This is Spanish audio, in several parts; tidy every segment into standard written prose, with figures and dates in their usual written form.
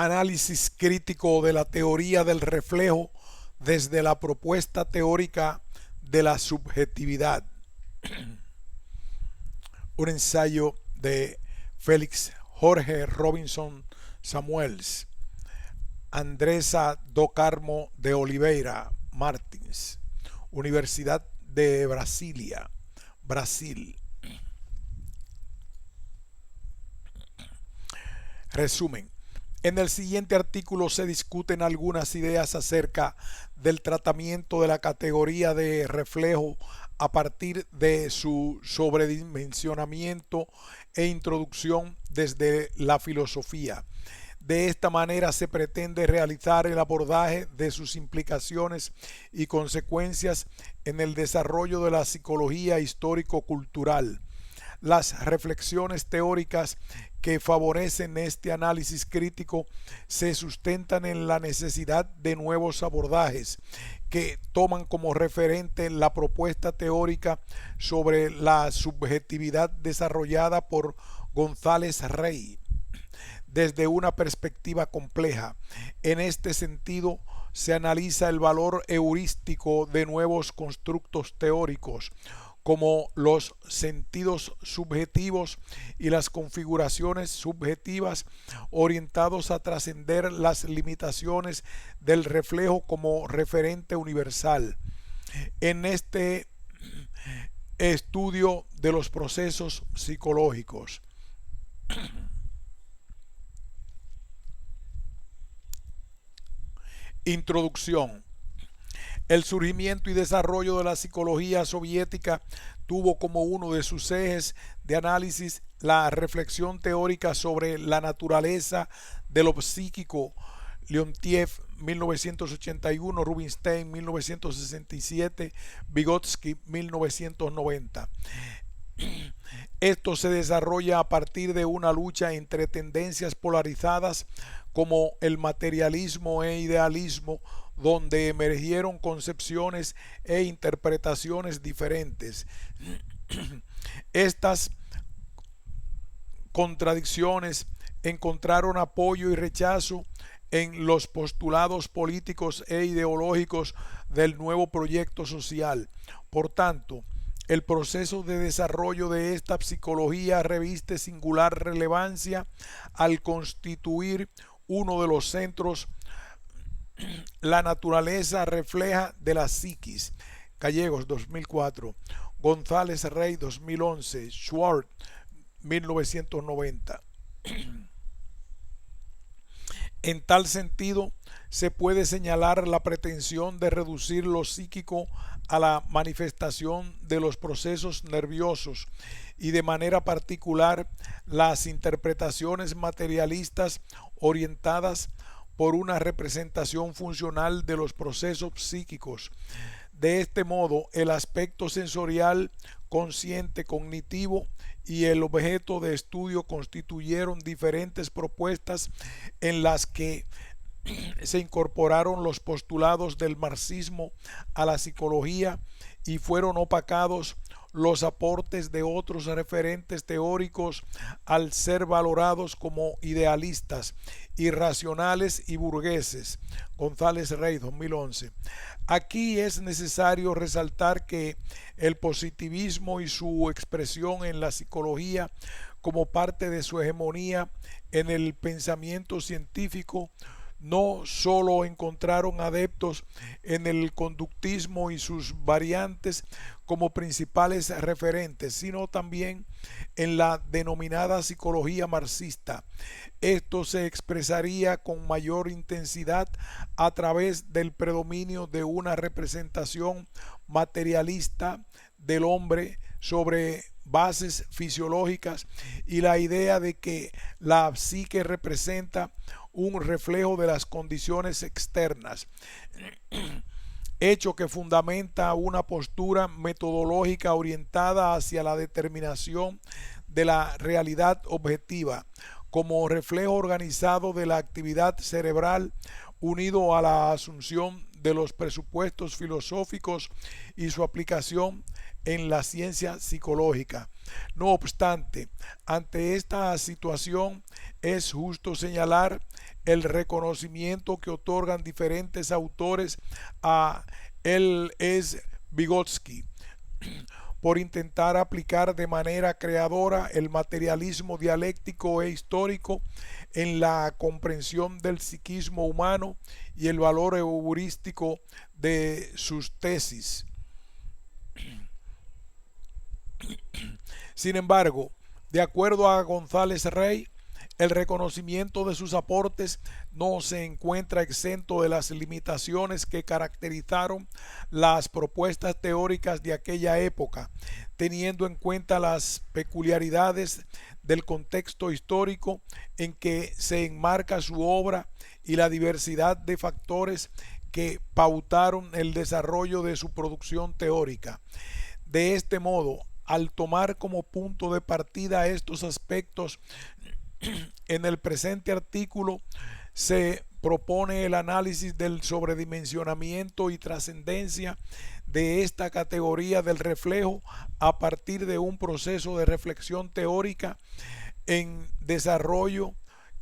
Análisis crítico de la teoría del reflejo desde la propuesta teórica de la subjetividad. Un ensayo de Félix Jorge Robinson Samuels, Andresa do Carmo de Oliveira Martins, Universidad de Brasilia, Brasil. Resumen. En el siguiente artículo se discuten algunas ideas acerca del tratamiento de la categoría de reflejo a partir de su sobredimensionamiento e introducción desde la filosofía. De esta manera se pretende realizar el abordaje de sus implicaciones y consecuencias en el desarrollo de la psicología histórico-cultural. Las reflexiones teóricas que favorecen este análisis crítico se sustentan en la necesidad de nuevos abordajes que toman como referente la propuesta teórica sobre la subjetividad desarrollada por González Rey desde una perspectiva compleja. En este sentido, se analiza el valor heurístico de nuevos constructos teóricos, como los sentidos subjetivos y las configuraciones subjetivas, orientados a trascender las limitaciones del reflejo como referente universal. En este estudio de los procesos psicológicos. Introducción. El surgimiento y desarrollo de la psicología soviética tuvo como uno de sus ejes de análisis la reflexión teórica sobre la naturaleza de lo psíquico. Leontiev, 1981, Rubinstein, 1967, Vygotsky, 1990. Esto se desarrolla a partir de una lucha entre tendencias polarizadas como el materialismo e idealismo, donde emergieron concepciones e interpretaciones diferentes. Estas contradicciones encontraron apoyo y rechazo en los postulados políticos e ideológicos del nuevo proyecto social. Por tanto, el proceso de desarrollo de esta psicología reviste singular relevancia al constituir uno de los centros. La naturaleza refleja de la psiquis. Gallegos, 2004. González Rey, 2011. Schwartz, 1990. En tal sentido, se puede señalar la pretensión de reducir lo psíquico a la manifestación de los procesos nerviosos y de manera particular las interpretaciones materialistas orientadas por una representación funcional de los procesos psíquicos. De este modo, el aspecto sensorial, consciente, cognitivo y el objeto de estudio constituyeron diferentes propuestas en las que se incorporaron los postulados del marxismo a la psicología y fueron opacados los aportes de otros referentes teóricos al ser valorados como idealistas, irracionales y burgueses. González Rey, 2011. Aquí es necesario resaltar que el positivismo y su expresión en la psicología como parte de su hegemonía en el pensamiento científico no solo encontraron adeptos en el conductismo y sus variantes como principales referentes, sino también en la denominada psicología marxista. Esto se expresaría con mayor intensidad a través del predominio de una representación materialista del hombre sobre bases fisiológicas y la idea de que la psique representa un reflejo de las condiciones externas, hecho que fundamenta una postura metodológica orientada hacia la determinación de la realidad objetiva como reflejo organizado de la actividad cerebral unido a la asunción de los presupuestos filosóficos y su aplicación en la ciencia psicológica. No obstante, ante esta situación es justo señalar el reconocimiento que otorgan diferentes autores a L.S. Vygotsky por intentar aplicar de manera creadora el materialismo dialéctico e histórico en la comprensión del psiquismo humano y el valor heurístico de sus tesis. Sin embargo, de acuerdo a González Rey, el reconocimiento de sus aportes no se encuentra exento de las limitaciones que caracterizaron las propuestas teóricas de aquella época, teniendo en cuenta las peculiaridades del contexto histórico en que se enmarca su obra y la diversidad de factores que pautaron el desarrollo de su producción teórica. De este modo, al tomar como punto de partida estos aspectos, en el presente artículo se propone el análisis del sobredimensionamiento y trascendencia de esta categoría del reflejo a partir de un proceso de reflexión teórica en desarrollo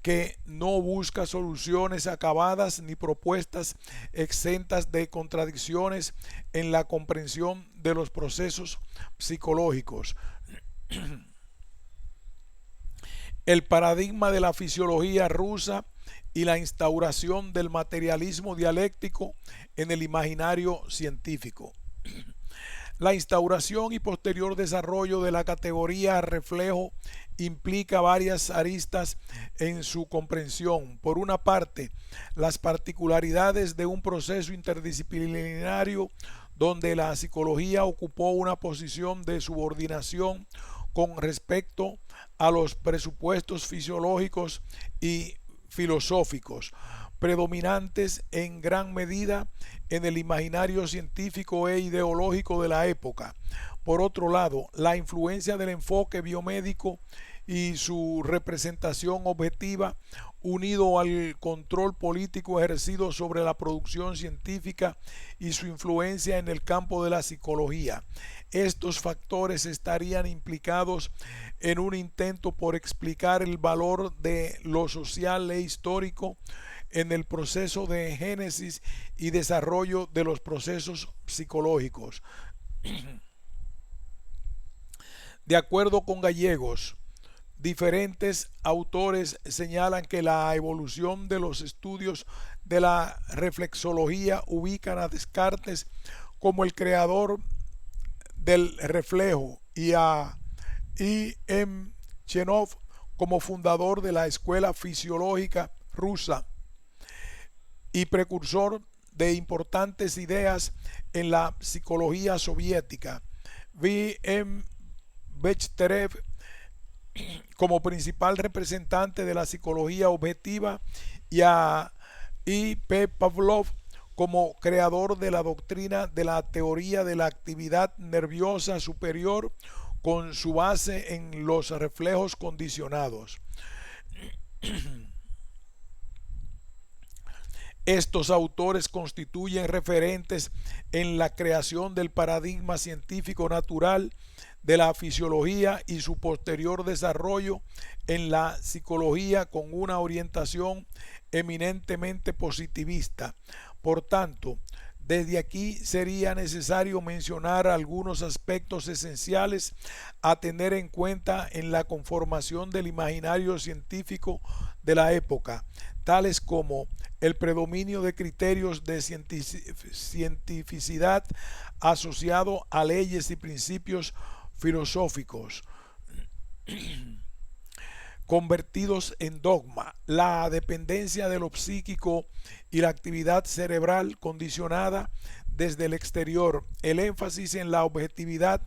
que no busca soluciones acabadas ni propuestas exentas de contradicciones en la comprensión de los procesos psicológicos. El paradigma de la fisiología rusa y la instauración del materialismo dialéctico en el imaginario científico. La instauración y posterior desarrollo de la categoría reflejo implica varias aristas en su comprensión. Por una parte, las particularidades de un proceso interdisciplinario donde la psicología ocupó una posición de subordinación con respecto a los presupuestos fisiológicos y filosóficos, predominantes en gran medida en el imaginario científico e ideológico de la época. Por otro lado, la influencia del enfoque biomédico y su representación objetiva, unido al control político ejercido sobre la producción científica y su influencia en el campo de la psicología. Estos factores estarían implicados en un intento por explicar el valor de lo social e histórico en el proceso de génesis y desarrollo de los procesos psicológicos. De acuerdo con Gallegos, diferentes autores señalan que la evolución de los estudios de la reflexología ubican a Descartes como el creador del reflejo y a I.M. Chenov como fundador de la escuela fisiológica rusa y precursor de importantes ideas en la psicología soviética. V.M. Bechterev como principal representante de la psicología objetiva y a I.P. Pavlov como creador de la doctrina de la teoría de la actividad nerviosa superior con su base en los reflejos condicionados. Estos autores constituyen referentes en la creación del paradigma científico natural de la fisiología y su posterior desarrollo en la psicología con una orientación eminentemente positivista. Por tanto, desde aquí sería necesario mencionar algunos aspectos esenciales a tener en cuenta en la conformación del imaginario científico de la época, tales como el predominio de criterios de cientificidad asociado a leyes y principios filosóficos convertidos en dogma, la dependencia de lo psíquico y la actividad cerebral condicionada desde el exterior, el énfasis en la objetividad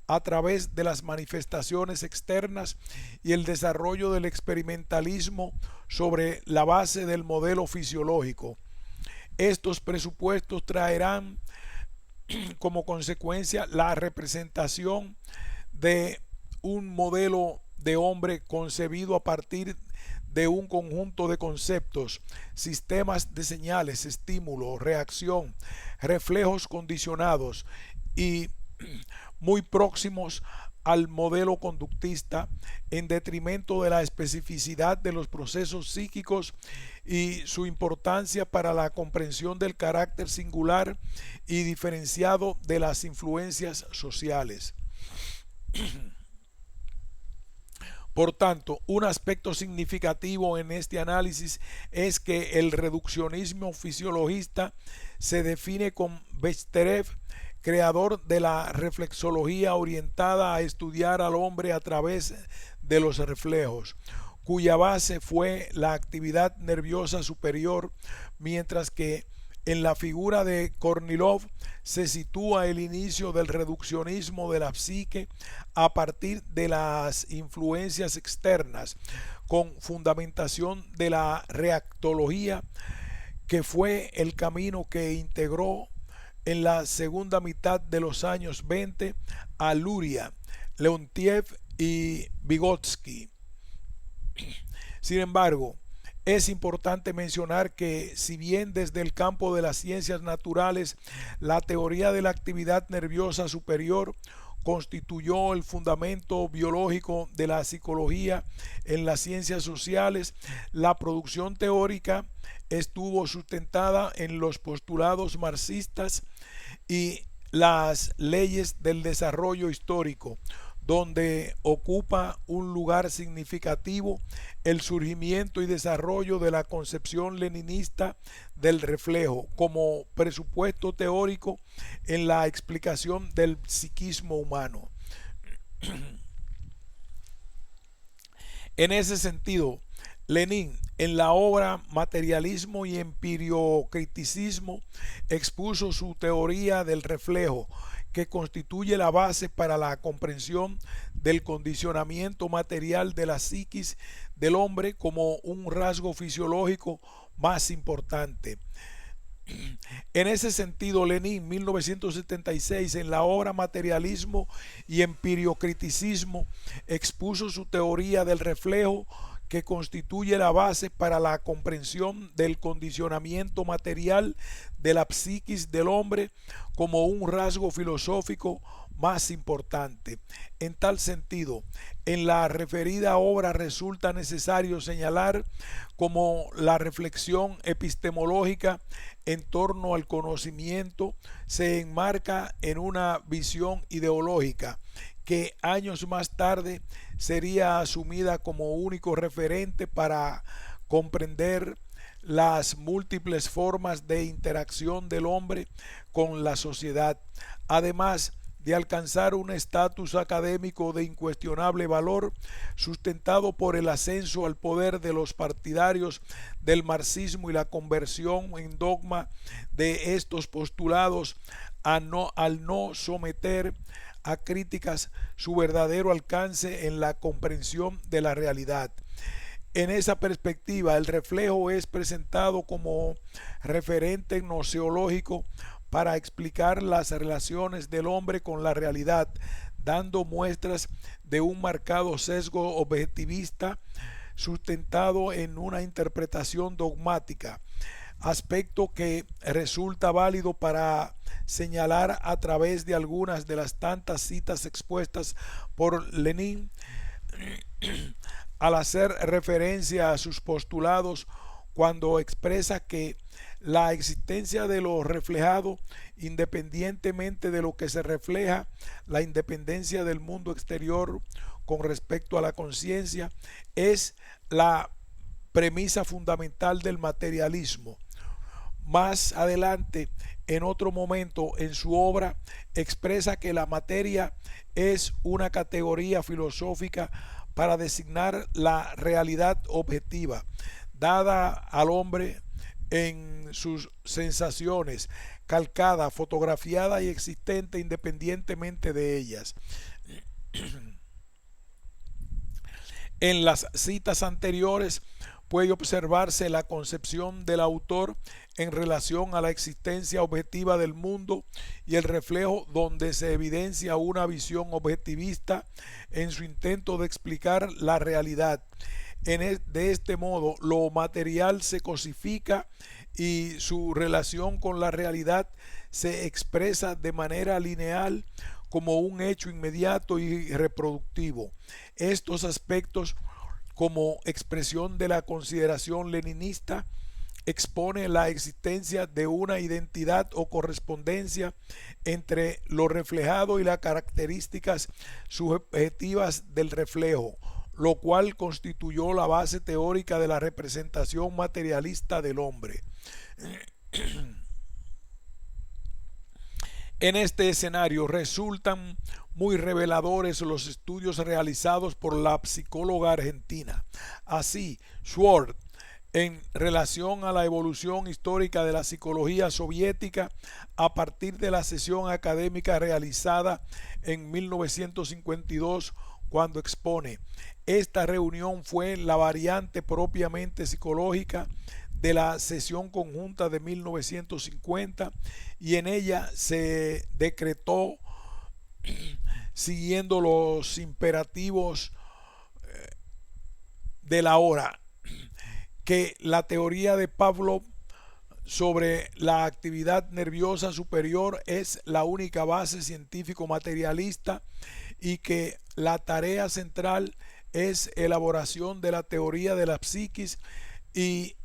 a través de las manifestaciones externas y el desarrollo del experimentalismo sobre la base del modelo fisiológico. Estos presupuestos traerán como consecuencia la representación de un modelo de hombre concebido a partir de un conjunto de conceptos, sistemas de señales, estímulo, reacción, reflejos condicionados y muy próximos al modelo conductista en detrimento de la especificidad de los procesos psíquicos y su importancia para la comprensión del carácter singular y diferenciado de las influencias sociales. Por tanto, un aspecto significativo en este análisis es que el reduccionismo fisiologista se define con Bechterev, creador de la reflexología orientada a estudiar al hombre a través de los reflejos, cuya base fue la actividad nerviosa superior, mientras que en la figura de Kornilov se sitúa el inicio del reduccionismo de la psique a partir de las influencias externas, con fundamentación de la reactología, que fue el camino que integró en la segunda mitad de los años 20 a Luria, Leontiev y Vygotsky. Sin embargo, es importante mencionar que, si bien desde el campo de las ciencias naturales la teoría de la actividad nerviosa superior constituyó el fundamento biológico de la psicología en las ciencias sociales, la producción teórica estuvo sustentada en los postulados marxistas y las leyes del desarrollo histórico, donde ocupa un lugar significativo el surgimiento y desarrollo de la concepción leninista del reflejo como presupuesto teórico en la explicación del psiquismo humano. En ese sentido, Lenin, en la obra Materialismo y Empiriocriticismo, expuso su teoría del reflejo, que constituye la base para la comprensión del condicionamiento material de la psiquis del hombre como un rasgo fisiológico más importante. En ese sentido, Lenin, 1976, en la obra Materialismo y Empiriocriticismo, expuso su teoría del reflejo, que constituye la base para la comprensión del condicionamiento material de la psiquis del hombre como un rasgo filosófico más importante. En tal sentido, en la referida obra resulta necesario señalar cómo la reflexión epistemológica en torno al conocimiento se enmarca en una visión ideológica que años más tarde sería asumida como único referente para comprender las múltiples formas de interacción del hombre con la sociedad, además de alcanzar un estatus académico de incuestionable valor, sustentado por el ascenso al poder de los partidarios del marxismo y la conversión en dogma de estos postulados al no someter a críticas su verdadero alcance en la comprensión de la realidad. En esa perspectiva, el reflejo es presentado como referente gnoseológico para explicar las relaciones del hombre con la realidad, dando muestras de un marcado sesgo objetivista sustentado en una interpretación dogmática, aspecto que resulta válido para señalar a través de algunas de las tantas citas expuestas por Lenin al hacer referencia a sus postulados, cuando expresa que la existencia de lo reflejado, independientemente de lo que se refleja, la independencia del mundo exterior con respecto a la conciencia, es la premisa fundamental del materialismo. Más adelante, en otro momento en su obra, expresa que la materia es una categoría filosófica para designar la realidad objetiva, dada al hombre en sus sensaciones, calcada, fotografiada y existente independientemente de ellas. En las citas anteriores puede observarse la concepción del autor en relación a la existencia objetiva del mundo y el reflejo, donde se evidencia una visión objetivista en su intento de explicar la realidad. De este modo, lo material se cosifica y su relación con la realidad se expresa de manera lineal como un hecho inmediato y reproductivo. Estos aspectos, como expresión de la consideración leninista, expone la existencia de una identidad o correspondencia entre lo reflejado y las características subjetivas del reflejo, lo cual constituyó la base teórica de la representación materialista del hombre. En este escenario resultan muy reveladores los estudios realizados por la psicóloga argentina. Así, Schwartz, en relación a la evolución histórica de la psicología soviética a partir de la sesión académica realizada en 1952, cuando expone: esta reunión fue la variante propiamente psicológica de la sesión conjunta de 1950 y en ella se decretó, siguiendo los imperativos de la hora, que la teoría de Pavlov sobre la actividad nerviosa superior es la única base científico-materialista y que la tarea central es elaboración de la teoría de la psiquis y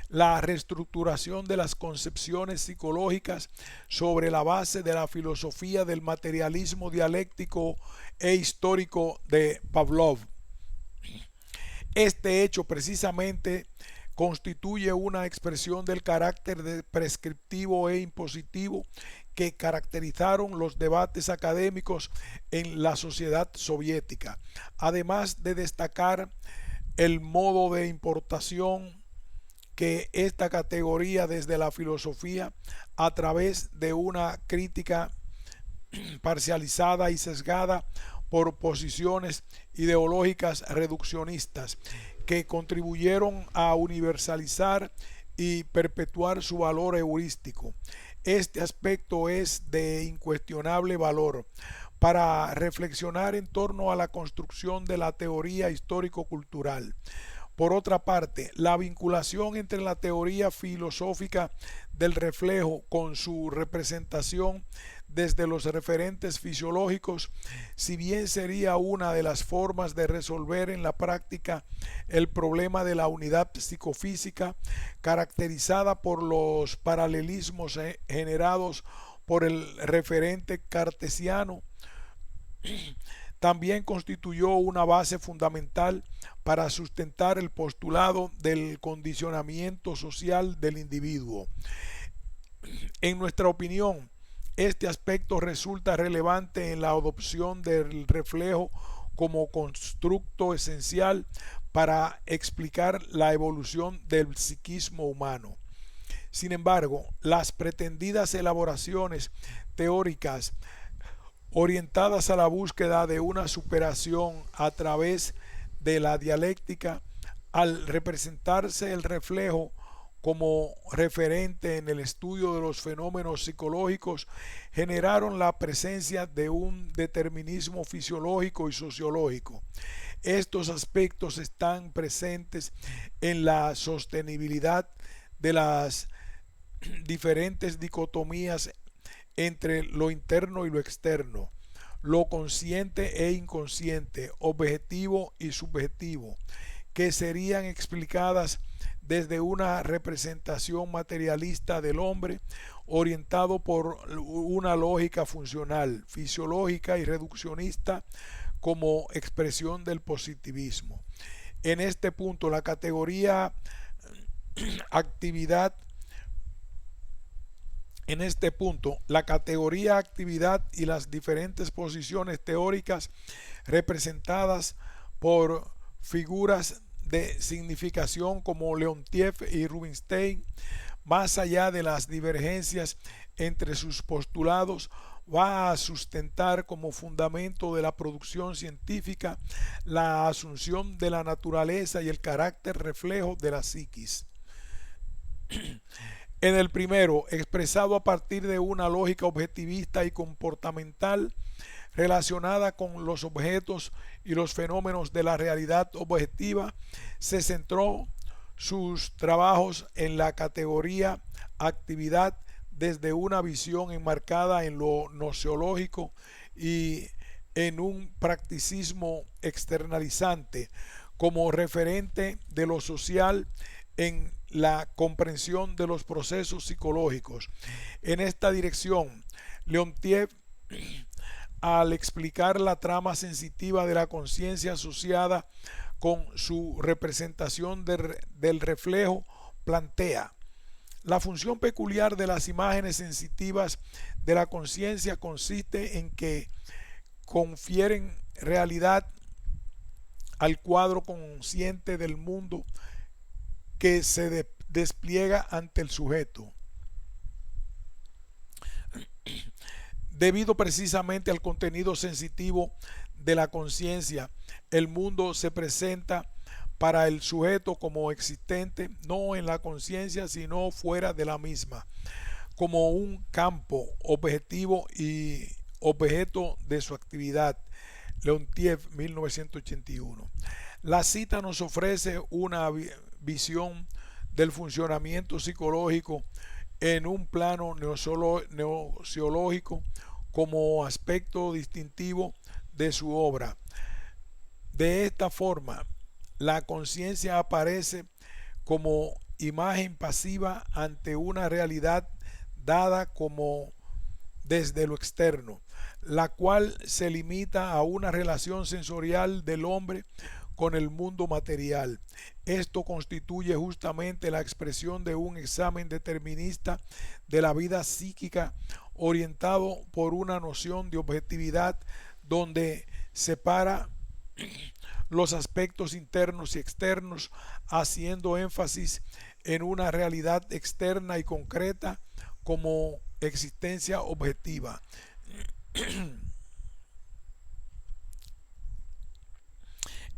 la reestructuración de las concepciones psicológicas sobre la base de la filosofía del materialismo dialéctico e histórico de Pavlov. Este hecho precisamente constituye una expresión del carácter prescriptivo e impositivo que caracterizaron los debates académicos en la sociedad soviética, además de destacar el modo de importación que esta categoría desde la filosofía, a través de una crítica parcializada y sesgada por posiciones ideológicas reduccionistas, que contribuyeron a universalizar y perpetuar su valor heurístico. Este aspecto es de incuestionable valor para reflexionar en torno a la construcción de la teoría histórico-cultural. Por otra parte, la vinculación entre la teoría filosófica del reflejo con su representación desde los referentes fisiológicos, si bien sería una de las formas de resolver en la práctica el problema de la unidad psicofísica, caracterizada por los paralelismos generados por el referente cartesiano, también constituyó una base fundamental para sustentar el postulado del condicionamiento social del individuo. En nuestra opinión, este aspecto resulta relevante en la adopción del reflejo como constructo esencial para explicar la evolución del psiquismo humano. Sin embargo, las pretendidas elaboraciones teóricas orientadas a la búsqueda de una superación a través de la dialéctica, al representarse el reflejo como referente en el estudio de los fenómenos psicológicos, generaron la presencia de un determinismo fisiológico y sociológico. Estos aspectos están presentes en la sostenibilidad de las diferentes dicotomías entre lo interno y lo externo, lo consciente e inconsciente, objetivo y subjetivo, que serían explicadas desde una representación materialista del hombre orientado por una lógica funcional, fisiológica y reduccionista como expresión del positivismo. En este punto, la categoría actividad y las diferentes posiciones teóricas representadas por figuras de significación como Leontiev y Rubinstein, más allá de las divergencias entre sus postulados, va a sustentar como fundamento de la producción científica la asunción de la naturaleza y el carácter reflejo de la psiquis. En el primero, expresado a partir de una lógica objetivista y comportamental relacionada con los objetos y los fenómenos de la realidad objetiva, se centró sus trabajos en la categoría actividad desde una visión enmarcada en lo gnoseológico y en un practicismo externalizante como referente de lo social en la comprensión de los procesos psicológicos. En esta dirección, Leontiev, al explicar la trama sensitiva de la conciencia asociada con su representación del reflejo, plantea: la función peculiar de las imágenes sensitivas de la conciencia consiste en que confieren realidad al cuadro consciente del mundo que se despliega ante el sujeto. Debido precisamente al contenido sensitivo de la conciencia, el mundo se presenta para el sujeto como existente, no en la conciencia, sino fuera de la misma, como un campo objetivo y objeto de su actividad. Leontiev, 1981. La cita nos ofrece una visión del funcionamiento psicológico en un plano gnoseológico como aspecto distintivo de su obra. De esta forma, la conciencia aparece como imagen pasiva ante una realidad dada como desde lo externo, la cual se limita a una relación sensorial del hombre con el mundo material. Esto constituye justamente la expresión de un examen determinista de la vida psíquica orientado por una noción de objetividad donde separa los aspectos internos y externos, haciendo énfasis en una realidad externa y concreta como existencia objetiva.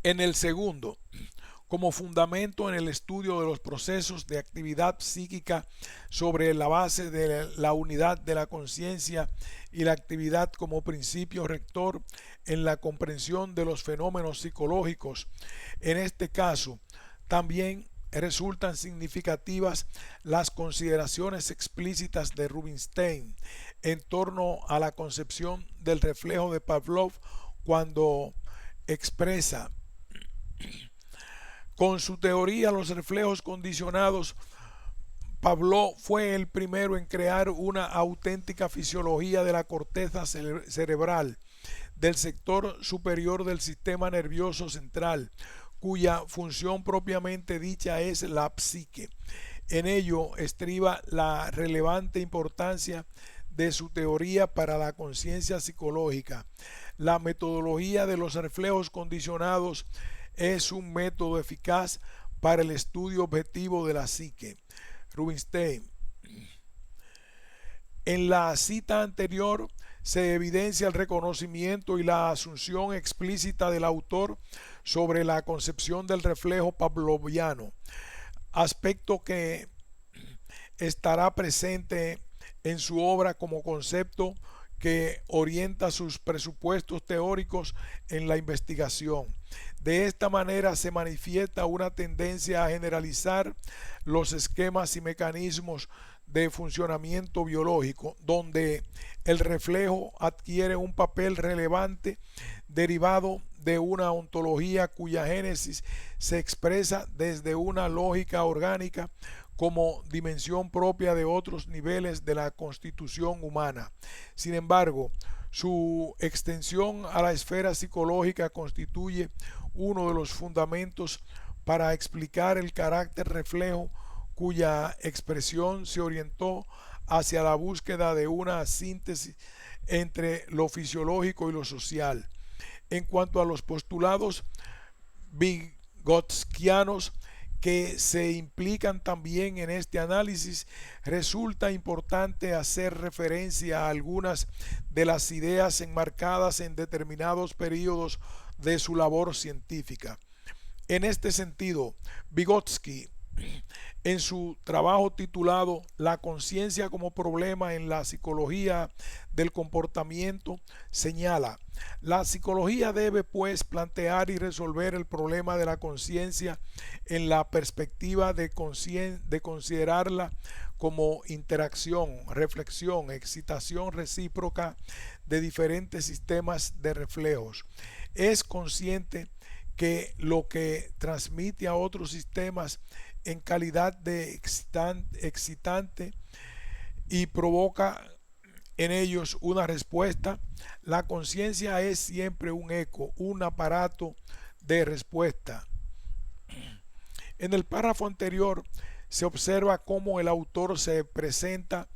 En el segundo, como fundamento en el estudio de los procesos de actividad psíquica sobre la base de la unidad de la conciencia y la actividad como principio rector en la comprensión de los fenómenos psicológicos. En este caso, también resultan significativas las consideraciones explícitas de Rubinstein en torno a la concepción del reflejo de Pavlov cuando expresa: con su teoría los reflejos condicionados, Pavlov fue el primero en crear una auténtica fisiología de la corteza cerebral del sector superior del sistema nervioso central, cuya función propiamente dicha es la psique. En ello estriba la relevante importancia de su teoría para la conciencia psicológica. La metodología de los reflejos condicionados es un método eficaz para el estudio objetivo de la psique. Rubinstein. En la cita anterior se evidencia el reconocimiento y la asunción explícita del autor sobre la concepción del reflejo pavloviano, aspecto que estará presente en su obra como concepto que orienta sus presupuestos teóricos en la investigación. De esta manera se manifiesta una tendencia a generalizar los esquemas y mecanismos de funcionamiento biológico, donde el reflejo adquiere un papel relevante derivado de una ontología cuya génesis se expresa desde una lógica orgánica como dimensión propia de otros niveles de la constitución humana. Sin embargo, su extensión a la esfera psicológica constituye uno de los fundamentos para explicar el carácter reflejo, cuya expresión se orientó hacia la búsqueda de una síntesis entre lo fisiológico y lo social. En cuanto a los postulados vygotskianos que se implican también en este análisis, resulta importante hacer referencia a algunas de las ideas enmarcadas en determinados periodos de su labor científica. En este sentido, Vygotsky En su trabajo titulado La conciencia como problema en la psicología del comportamiento, señala: la psicología debe pues plantear y resolver el problema de la conciencia en la perspectiva de considerarla como interacción, reflexión, excitación recíproca de diferentes sistemas de reflejos. Es consciente que lo que transmite a otros sistemas en calidad de excitante y provoca en ellos una respuesta. La conciencia es siempre un eco, un aparato de respuesta. En el párrafo anterior se observa cómo el autor se presenta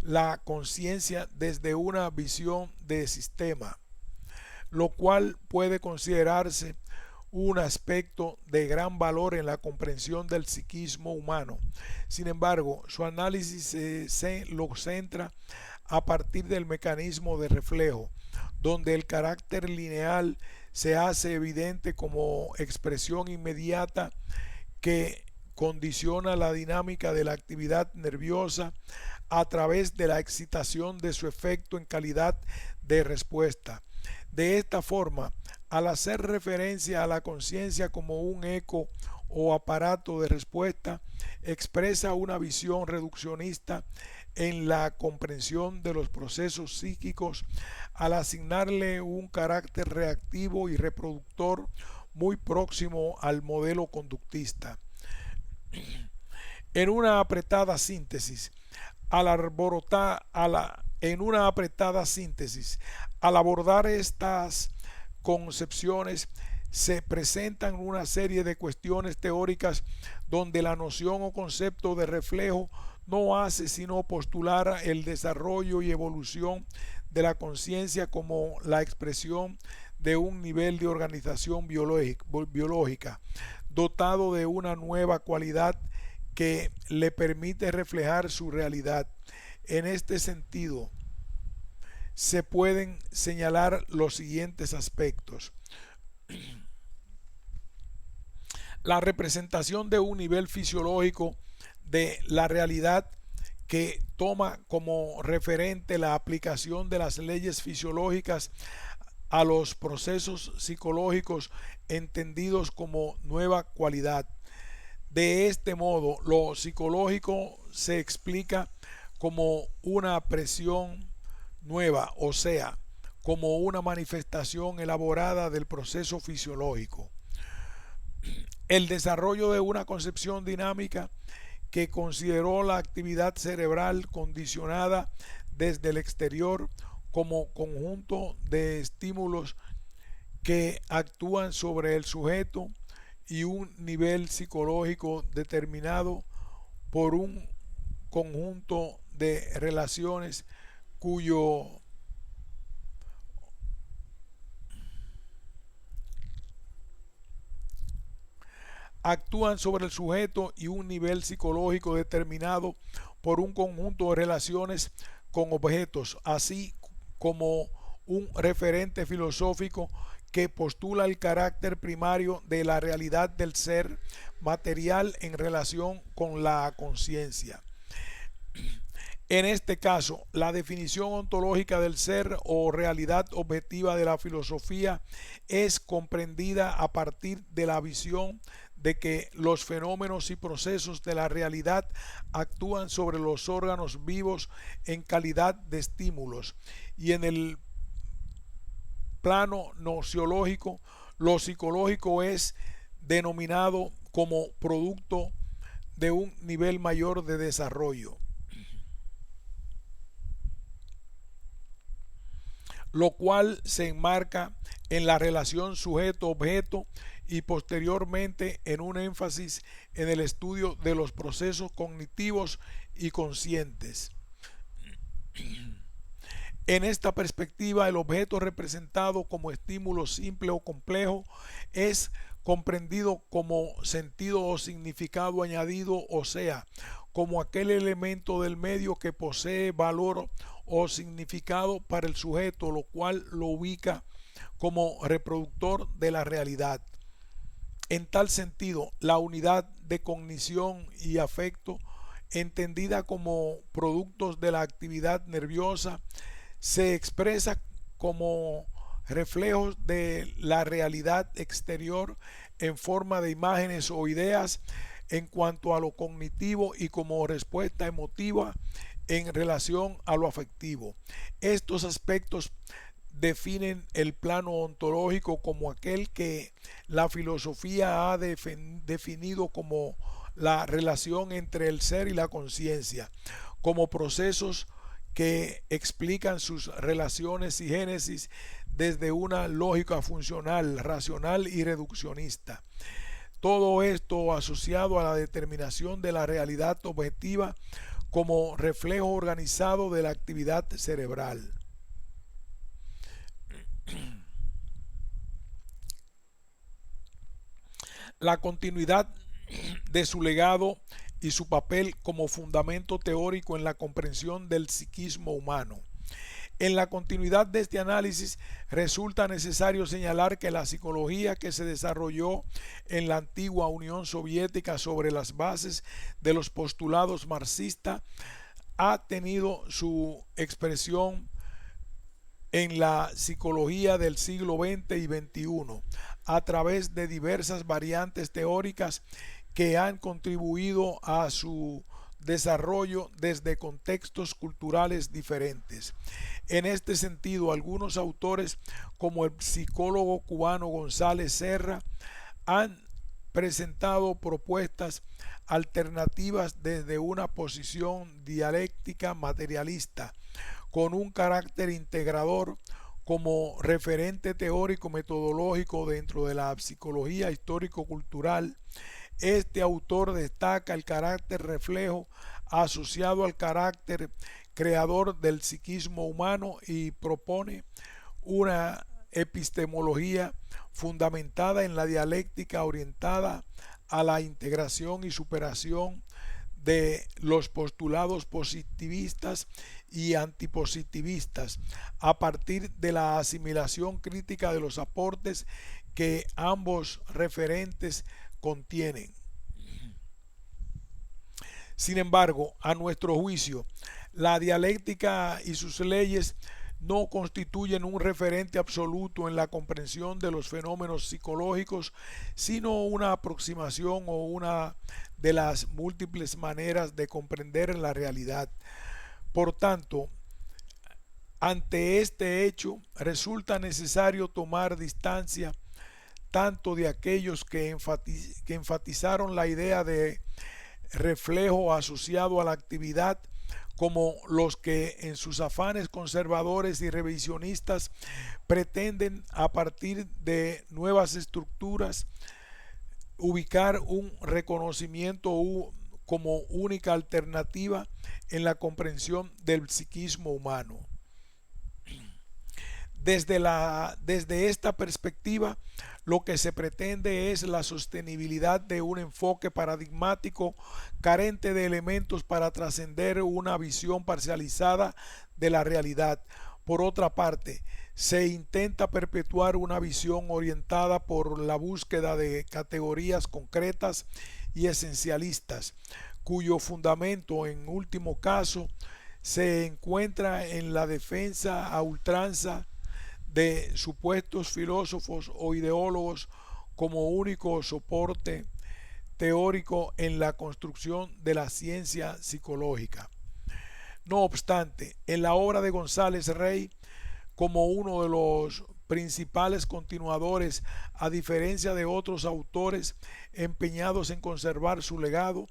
la conciencia desde una visión de sistema, lo cual puede considerarse un aspecto de gran valor en la comprensión del psiquismo humano. Sin embargo, su análisis se lo centra a partir del mecanismo de reflejo, donde el carácter lineal se hace evidente como expresión inmediata que condiciona la dinámica de la actividad nerviosa a través de la excitación de su efecto en calidad de respuesta. De esta forma, al hacer referencia a la conciencia como un eco o aparato de respuesta, expresa una visión reduccionista en la comprensión de los procesos psíquicos al asignarle un carácter reactivo y reproductor muy próximo al modelo conductista. En una apretada síntesis, al abordar estas concepciones, se presentan una serie de cuestiones teóricas donde la noción o concepto de reflejo no hace sino postular el desarrollo y evolución de la conciencia como la expresión de un nivel de organización biológica dotado de una nueva cualidad que le permite reflejar su realidad. En este sentido, se pueden señalar los siguientes aspectos: la representación de un nivel fisiológico de la realidad que toma como referente la aplicación de las leyes fisiológicas a los procesos psicológicos entendidos como nueva cualidad. De este modo, lo psicológico se explica como una presión nueva, o sea, como una manifestación elaborada del proceso fisiológico. El desarrollo de una concepción dinámica que consideró la actividad cerebral condicionada desde el exterior como conjunto de estímulos que actúan sobre el sujeto y un nivel psicológico determinado por un conjunto de relaciones cuyo actúan sobre el sujeto y un nivel psicológico determinado por un conjunto de relaciones con objetos, así como un referente filosófico que postula el carácter primario de la realidad del ser material en relación con la conciencia. En este caso, la definición ontológica del ser o realidad objetiva de la filosofía es comprendida a partir de la visión de que los fenómenos y procesos de la realidad actúan sobre los órganos vivos en calidad de estímulos, y en el plano nociológico, lo psicológico es denominado como producto de un nivel mayor de desarrollo, lo cual se enmarca en la relación sujeto-objeto y posteriormente en un énfasis en el estudio de los procesos cognitivos y conscientes. En esta perspectiva, el objeto representado como estímulo simple o complejo es comprendido como sentido o significado añadido, o sea, como aquel elemento del medio que posee valor o significado para el sujeto, lo cual lo ubica como reproductor de la realidad. En tal sentido, la unidad de cognición y afecto, entendida como productos de la actividad nerviosa, se expresa como reflejos de la realidad exterior en forma de imágenes o ideas en cuanto a lo cognitivo y como respuesta emotiva en relación a lo afectivo. Estos aspectos definen el plano ontológico como aquel que la filosofía ha definido como la relación entre el ser y la conciencia, como procesos que explican sus relaciones y génesis desde una lógica funcional, racional y reduccionista. Todo esto asociado a la determinación de la realidad objetiva como reflejo organizado de la actividad cerebral. La continuidad de su legado y su papel como fundamento teórico en la comprensión del psiquismo humano. En la continuidad de este análisis resulta necesario señalar que la psicología que se desarrolló en la antigua Unión Soviética sobre las bases de los postulados marxistas ha tenido su expresión en la psicología del siglo XX y XXI a través de diversas variantes teóricas que han contribuido a su desarrollo desde contextos culturales diferentes. En este sentido, algunos autores, como el psicólogo cubano González Serra, han presentado propuestas alternativas desde una posición dialéctica materialista, con un carácter integrador como referente teórico metodológico dentro de la psicología histórico-cultural. Este autor destaca el carácter reflejo asociado al carácter creador del psiquismo humano y propone una epistemología fundamentada en la dialéctica orientada a la integración y superación de los postulados positivistas y antipositivistas a partir de la asimilación crítica de los aportes que ambos referentes contienen. Sin embargo, a nuestro juicio, la dialéctica y sus leyes no constituyen un referente absoluto en la comprensión de los fenómenos psicológicos, sino una aproximación o una de las múltiples maneras de comprender la realidad. Por tanto, ante este hecho, resulta necesario tomar distancia tanto de aquellos que enfatizaron la idea de reflejo asociado a la actividad, como los que en sus afanes conservadores y revisionistas pretenden, a partir de nuevas estructuras, ubicar un reconocimiento como única alternativa en la comprensión del psiquismo humano. Desde esta perspectiva, lo que se pretende es la sostenibilidad de un enfoque paradigmático carente de elementos para trascender una visión parcializada de la realidad. Por otra parte, se intenta perpetuar una visión orientada por la búsqueda de categorías concretas y esencialistas, cuyo fundamento, en último caso, se encuentra en la defensa a ultranza de supuestos filósofos o ideólogos como único soporte teórico en la construcción de la ciencia psicológica. No obstante, en la obra de González Rey, como uno de los principales continuadores, a diferencia de otros autores empeñados en conservar su legado,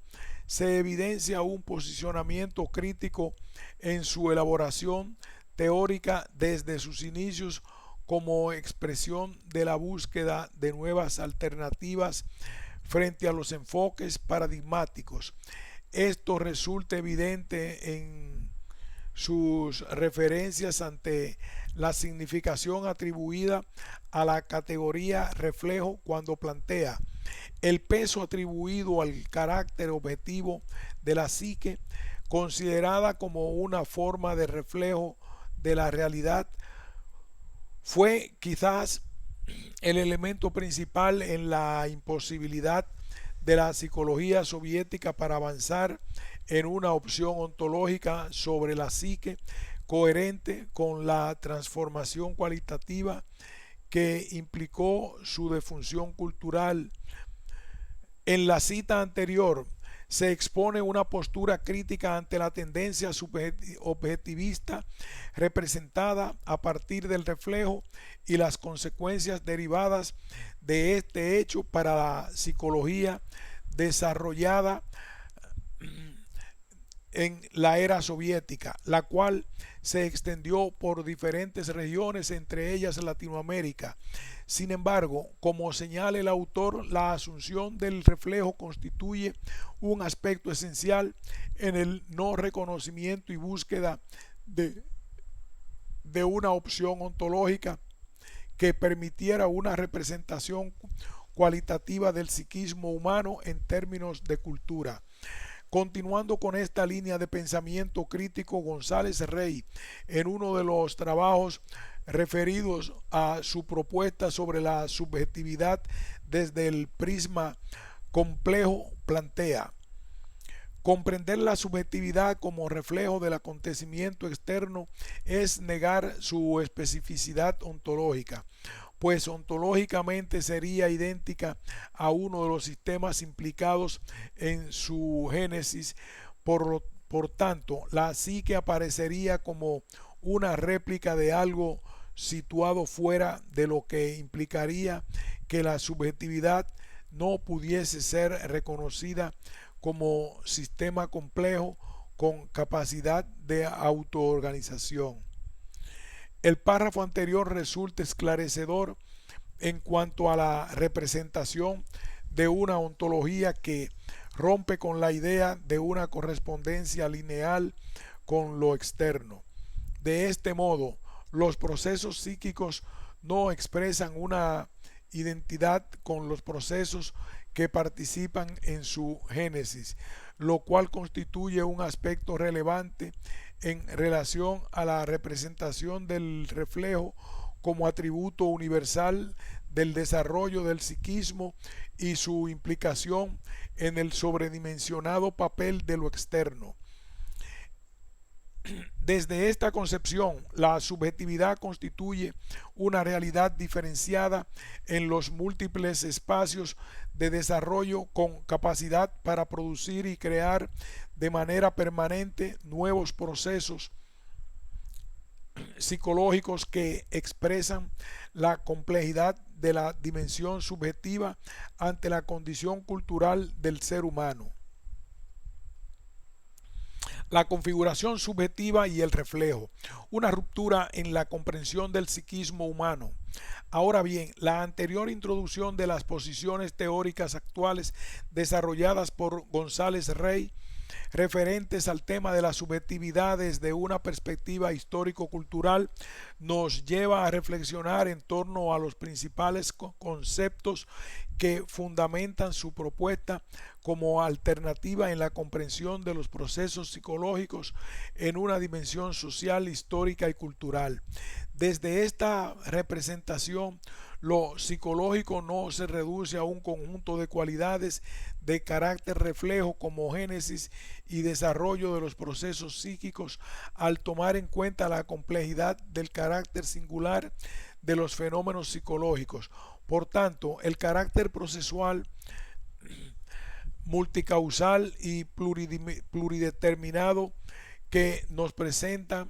se evidencia un posicionamiento crítico en su elaboración teórica desde sus inicios como expresión de la búsqueda de nuevas alternativas frente a los enfoques paradigmáticos. Esto resulta evidente en sus referencias ante la significación atribuida a la categoría reflejo cuando plantea el peso atribuido al carácter objetivo de la psique, considerada como una forma de reflejo de la realidad, fue quizás el elemento principal en la imposibilidad de la psicología soviética para avanzar en una opción ontológica sobre la psique coherente con la transformación cualitativa que implicó su defunción cultural. En la cita anterior se expone una postura crítica ante la tendencia objetivista representada a partir del reflejo y las consecuencias derivadas de este hecho para la psicología desarrollada en la era soviética, la cual se extendió por diferentes regiones, entre ellas Latinoamérica. Sin embargo, como señala el autor, la asunción del reflejo constituye un aspecto esencial en el no reconocimiento y búsqueda de una opción ontológica que permitiera una representación cualitativa del psiquismo humano en términos de cultura. Continuando con esta línea de pensamiento crítico, González Rey, en uno de los trabajos referidos a su propuesta sobre la subjetividad desde el prisma complejo, plantea: comprender la subjetividad como reflejo del acontecimiento externo es negar su especificidad ontológica, pues ontológicamente sería idéntica a uno de los sistemas implicados en su génesis. Por tanto, la psique aparecería como una réplica de algo situado fuera, de lo que implicaría que la subjetividad no pudiese ser reconocida como sistema complejo con capacidad de autoorganización. El párrafo anterior resulta esclarecedor en cuanto a la representación de una ontología que rompe con la idea de una correspondencia lineal con lo externo. De este modo, los procesos psíquicos no expresan una identidad con los procesos que participan en su génesis, lo cual constituye un aspecto relevante en relación a la representación del reflejo como atributo universal del desarrollo del psiquismo y su implicación en el sobredimensionado papel de lo externo. Desde esta concepción, la subjetividad constituye una realidad diferenciada en los múltiples espacios de desarrollo, con capacidad para producir y crear de manera permanente nuevos procesos psicológicos que expresan la complejidad de la dimensión subjetiva ante la condición cultural del ser humano. La configuración subjetiva y el reflejo, una ruptura en la comprensión del psiquismo humano. Ahora bien, la anterior introducción de las posiciones teóricas actuales desarrolladas por González Rey referentes al tema de la subjetividad desde una perspectiva histórico-cultural nos lleva a reflexionar en torno a los principales conceptos que fundamentan su propuesta como alternativa en la comprensión de los procesos psicológicos en una dimensión social, histórica y cultural. Desde esta representación, lo psicológico no se reduce a un conjunto de cualidades de carácter reflejo como génesis y desarrollo de los procesos psíquicos, al tomar en cuenta la complejidad del carácter singular de los fenómenos psicológicos. Por tanto, el carácter procesual, multicausal y plurideterminado que nos presenta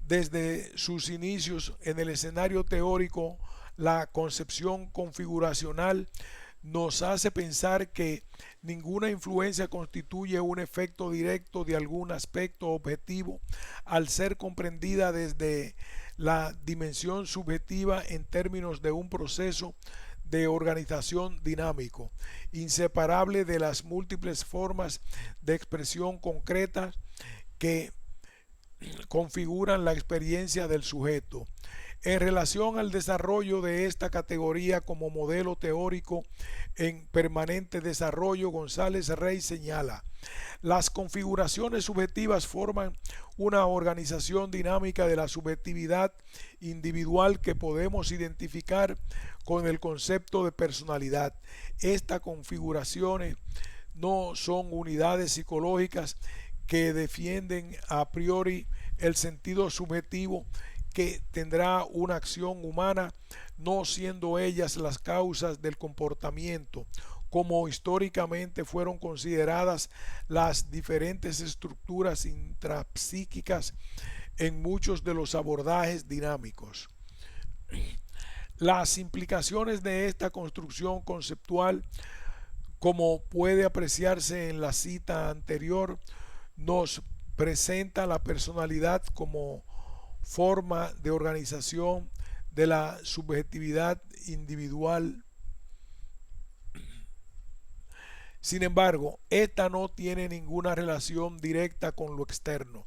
desde sus inicios en el escenario teórico la concepción configuracional, nos hace pensar que ninguna influencia constituye un efecto directo de algún aspecto objetivo al ser comprendida desde la dimensión subjetiva en términos de un proceso de organización dinámico, inseparable de las múltiples formas de expresión concreta que configuran la experiencia del sujeto. En relación al desarrollo de esta categoría como modelo teórico en permanente desarrollo, González Rey señala: las configuraciones subjetivas forman una organización dinámica de la subjetividad individual que podemos identificar con el concepto de personalidad. Estas configuraciones no son unidades psicológicas que defienden a priori el sentido subjetivo que tendrá una acción humana, no siendo ellas las causas del comportamiento, como históricamente fueron consideradas las diferentes estructuras intrapsíquicas en muchos de los abordajes dinámicos. Las implicaciones de esta construcción conceptual, como puede apreciarse en la cita anterior, nos presenta la personalidad como forma de organización de la subjetividad individual. Sin embargo, esta no tiene ninguna relación directa con lo externo,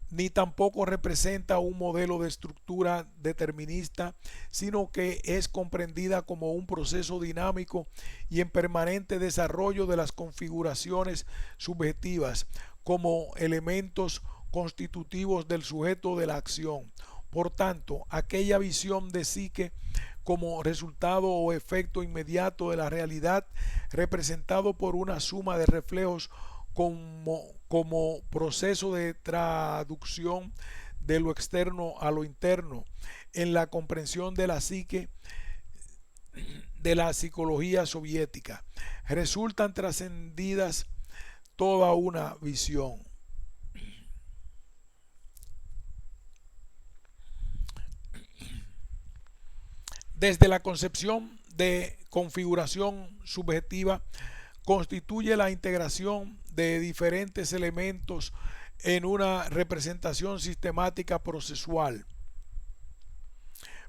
ni tampoco representa un modelo de estructura determinista, sino que es comprendida como un proceso dinámico y en permanente desarrollo de las configuraciones subjetivas como elementos constitutivos del sujeto de la acción. Por tanto, aquella visión de psique como resultado o efecto inmediato de la realidad, representado por una suma de reflejos como proceso de traducción de lo externo a lo interno, en la comprensión de la psique de la psicología soviética, resultan trascendidas toda una visión. Desde la concepción de configuración subjetiva, constituye la integración de diferentes elementos en una representación sistemática procesual,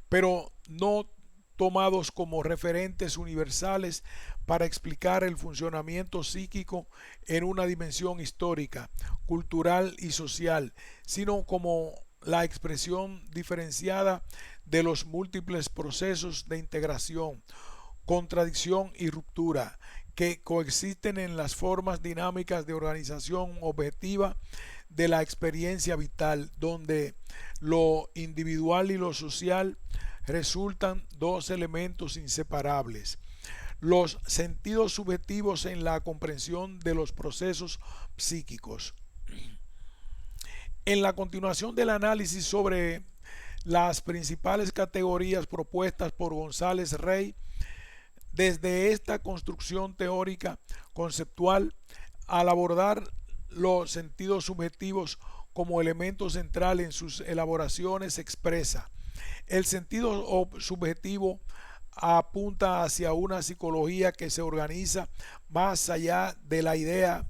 pero no tomados como referentes universales para explicar el funcionamiento psíquico en una dimensión histórica, cultural y social, sino como la expresión diferenciada de los múltiples procesos de integración, contradicción y ruptura que coexisten en las formas dinámicas de organización objetiva de la experiencia vital, donde lo individual y lo social resultan dos elementos inseparables. Los sentidos subjetivos en la comprensión de los procesos psíquicos. En la continuación del análisis sobre las principales categorías propuestas por González Rey, desde esta construcción teórica conceptual, al abordar los sentidos subjetivos como elemento central en sus elaboraciones, expresa: el sentido subjetivo apunta hacia una psicología que se organiza más allá de la idea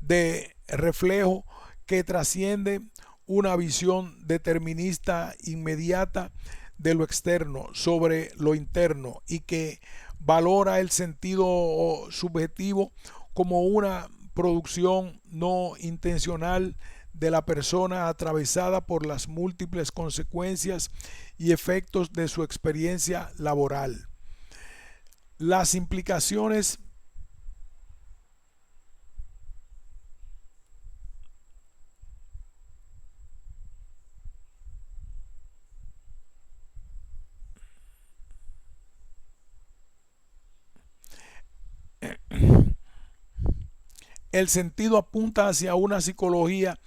de reflejo, que trasciende una visión determinista inmediata de lo externo sobre lo interno y que valora el sentido subjetivo como una producción no intencional de la persona, atravesada por las múltiples consecuencias y efectos de su experiencia laboral. Las implicaciones El sentido apunta hacia una psicología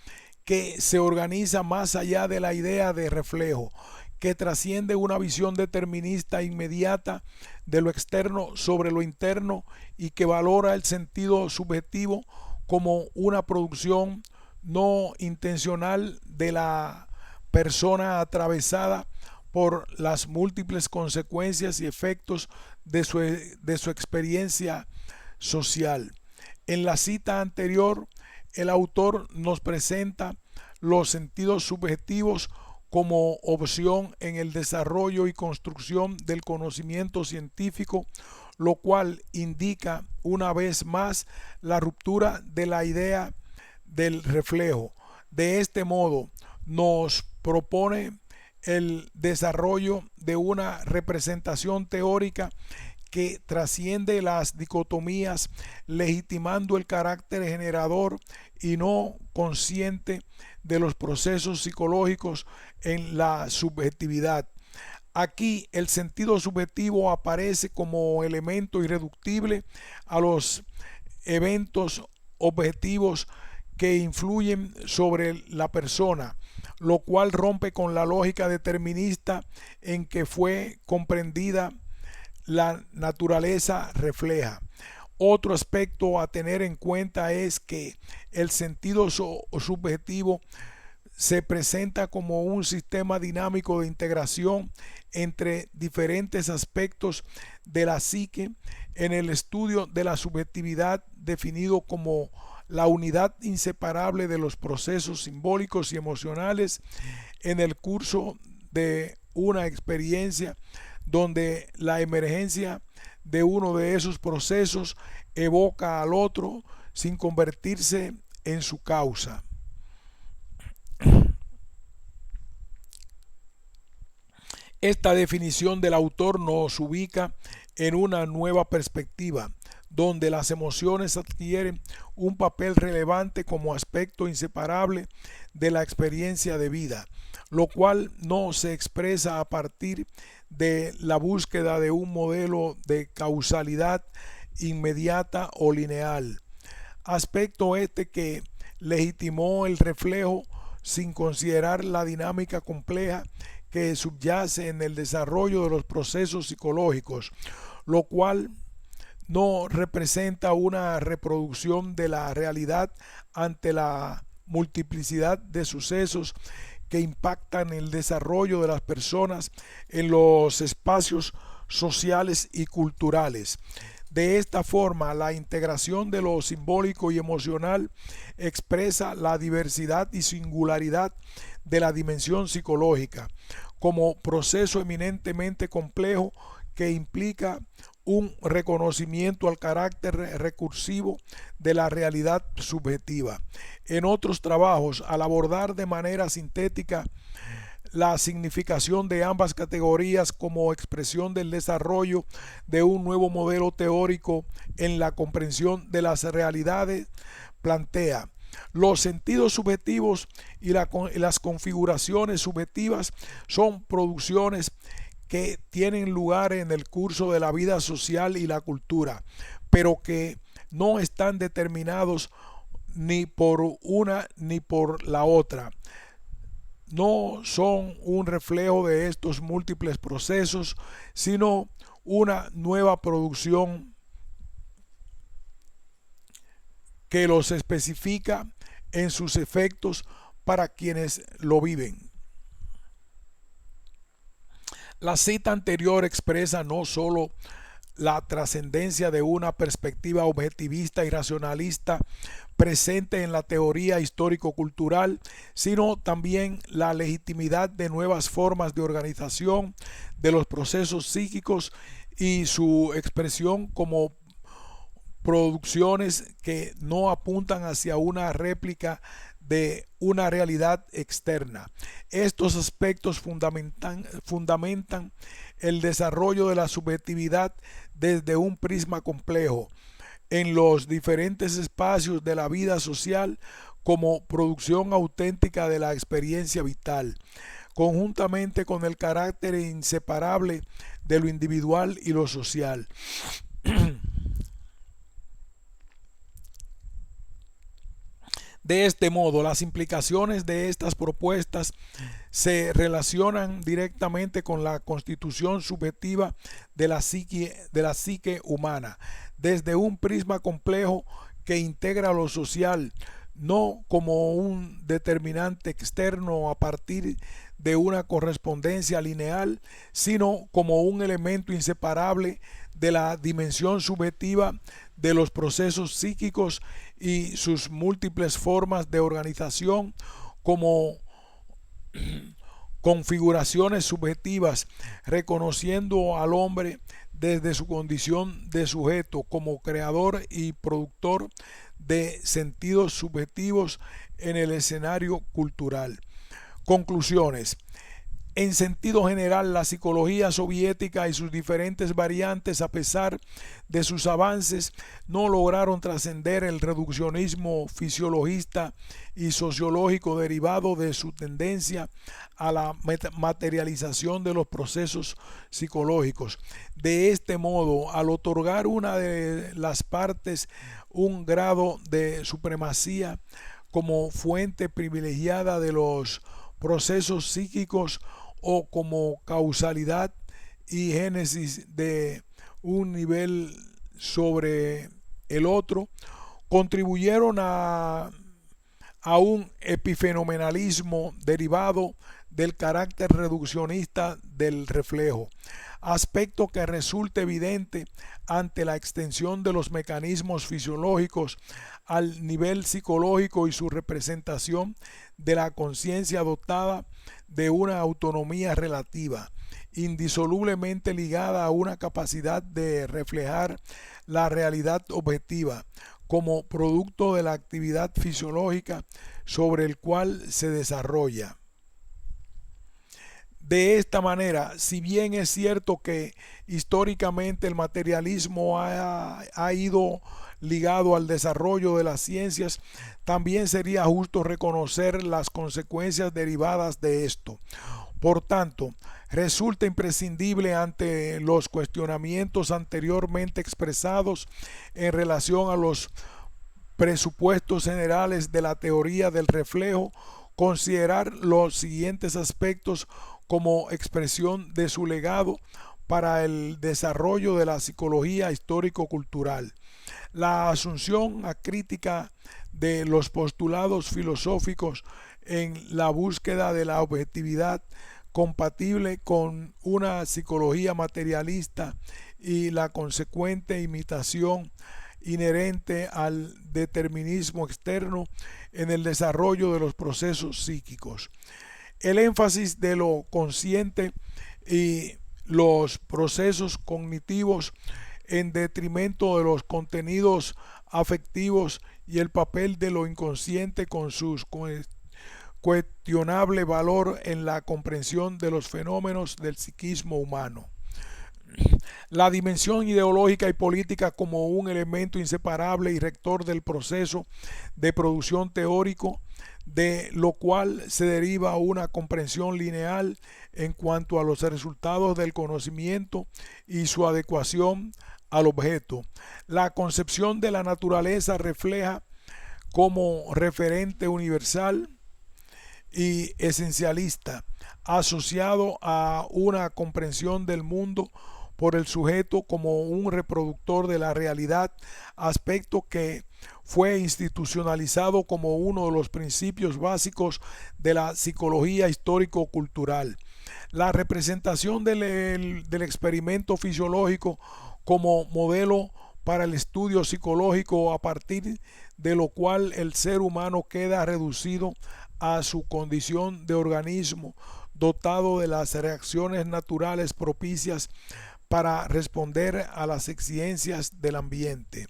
que se organiza más allá de la idea de reflejo, que trasciende una visión determinista inmediata de lo externo sobre lo interno y que valora el sentido subjetivo como una producción no intencional de la persona, atravesada por las múltiples consecuencias y efectos de su experiencia social. En la cita anterior, el autor nos presenta los sentidos subjetivos como opción en el desarrollo y construcción del conocimiento científico, lo cual indica una vez más la ruptura de la idea del reflejo, De este modo, nos propone el desarrollo de una representación teórica que trasciende las dicotomías, legitimando el carácter generador y no consciente de los procesos psicológicos en la subjetividad. Aquí el sentido subjetivo aparece como elemento irreductible a los eventos objetivos que influyen sobre la persona, lo cual rompe con la lógica determinista en que fue comprendida la naturaleza refleja. Otro aspecto a tener en cuenta es que el sentido subjetivo se presenta como un sistema dinámico de integración entre diferentes aspectos de la psique en el estudio de la subjetividad, definido como la unidad inseparable de los procesos simbólicos y emocionales en el curso de una experiencia donde la emergencia de uno de esos procesos evoca al otro sin convertirse en su causa. Esta definición del autor nos ubica en una nueva perspectiva, donde las emociones adquieren un papel relevante como aspecto inseparable de la experiencia de vida, lo cual no se expresa a partir de la búsqueda de un modelo de causalidad inmediata o lineal. Aspecto este que legitimó el reflejo sin considerar la dinámica compleja que subyace en el desarrollo de los procesos psicológicos, lo cual no representa una reproducción de la realidad ante la multiplicidad de sucesos que impactan el desarrollo de las personas en los espacios sociales y culturales. De esta forma, la integración de lo simbólico y emocional expresa la diversidad y singularidad de la dimensión psicológica como proceso eminentemente complejo que implica un reconocimiento al carácter recursivo de la realidad subjetiva. En otros trabajos, al abordar de manera sintética la significación de ambas categorías como expresión del desarrollo de un nuevo modelo teórico en la comprensión de las realidades, plantea: los sentidos subjetivos y las configuraciones subjetivas son producciones que tienen lugar en el curso de la vida social y la cultura, pero que no están determinados ni por una ni por la otra. No son un reflejo de estos múltiples procesos, sino una nueva producción que los especifica en sus efectos para quienes lo viven. La cita anterior expresa no sólo la trascendencia de una perspectiva objetivista y racionalista presente en la teoría histórico-cultural, sino también la legitimidad de nuevas formas de organización de los procesos psíquicos y su expresión como producciones que no apuntan hacia una réplica de una realidad externa. Estos aspectos fundamentan el desarrollo de la subjetividad desde un prisma complejo en los diferentes espacios de la vida social como producción auténtica de la experiencia vital, conjuntamente con el carácter inseparable de lo individual y lo social. De este modo, las implicaciones de estas propuestas se relacionan directamente con la constitución subjetiva de la psique humana, desde un prisma complejo que integra lo social, no como un determinante externo a partir de una correspondencia lineal, sino como un elemento inseparable de la dimensión subjetiva de los procesos psíquicos y sus múltiples formas de organización como configuraciones subjetivas, reconociendo al hombre desde su condición de sujeto como creador y productor de sentidos subjetivos en el escenario cultural. Conclusiones. En sentido general, la psicología soviética y sus diferentes variantes, a pesar de sus avances, no lograron trascender el reduccionismo fisiologista y sociológico derivado de su tendencia a la materialización de los procesos psicológicos. De este modo, al otorgar una de las partes un grado de supremacía como fuente privilegiada de los procesos psíquicos, o como causalidad y génesis de un nivel sobre el otro, contribuyeron a un epifenomenalismo derivado del carácter reduccionista del reflejo, aspecto que resulta evidente ante la extensión de los mecanismos fisiológicos al nivel psicológico y su representación de la conciencia dotada de una autonomía relativa, indisolublemente ligada a una capacidad de reflejar la realidad objetiva como producto de la actividad fisiológica sobre el cual se desarrolla. De esta manera, si bien es cierto que históricamente el materialismo ha ido ligado al desarrollo de las ciencias, también sería justo reconocer las consecuencias derivadas de esto. Por tanto, resulta imprescindible ante los cuestionamientos anteriormente expresados en relación a los presupuestos generales de la teoría del reflejo, considerar los siguientes aspectos como expresión de su legado para el desarrollo de la psicología histórico-cultural. La asunción acrítica de los postulados filosóficos en la búsqueda de la objetividad compatible con una psicología materialista y la consecuente imitación inherente al determinismo externo en el desarrollo de los procesos psíquicos. El énfasis de lo consciente y los procesos cognitivos en detrimento de los contenidos afectivos y el papel de lo inconsciente con su cuestionable valor en la comprensión de los fenómenos del psiquismo humano. La dimensión ideológica y política como un elemento inseparable y rector del proceso de producción teórico, de lo cual se deriva una comprensión lineal en cuanto a los resultados del conocimiento y su adecuación al objeto. La concepción de la naturaleza refleja como referente universal y esencialista, asociado a una comprensión del mundo por el sujeto como un reproductor de la realidad, aspecto que fue institucionalizado como uno de los principios básicos de la psicología histórico-cultural. La representación del experimento fisiológico como modelo para el estudio psicológico, a partir de lo cual el ser humano queda reducido a su condición de organismo dotado de las reacciones naturales propicias para responder a las exigencias del ambiente.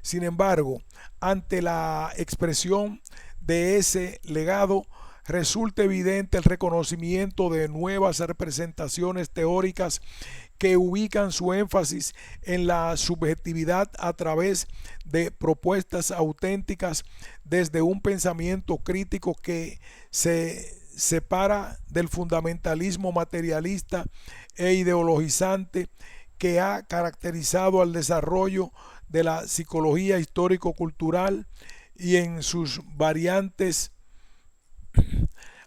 Sin embargo, ante la expresión de ese legado, resulta evidente el reconocimiento de nuevas representaciones teóricas que ubican su énfasis en la subjetividad a través de propuestas auténticas desde un pensamiento crítico que se separa del fundamentalismo materialista e ideologizante que ha caracterizado al desarrollo de la psicología histórico-cultural y en sus variantes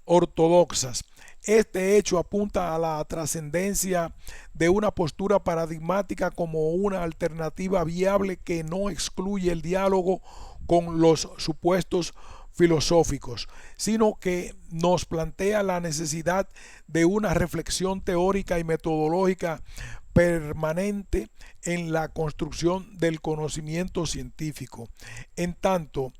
ortodoxas. Este hecho apunta a la trascendencia de una postura paradigmática como una alternativa viable que no excluye el diálogo con los supuestos filosóficos, sino que nos plantea la necesidad de una reflexión teórica y metodológica permanente en la construcción del conocimiento científico. En tanto,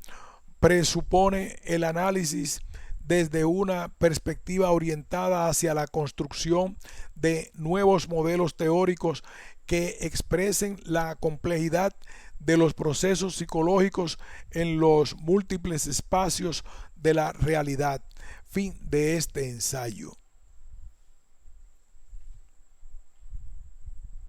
presupone el análisis desde una perspectiva orientada hacia la construcción de nuevos modelos teóricos que expresen la complejidad de los procesos psicológicos en los múltiples espacios de la realidad. Fin de este ensayo.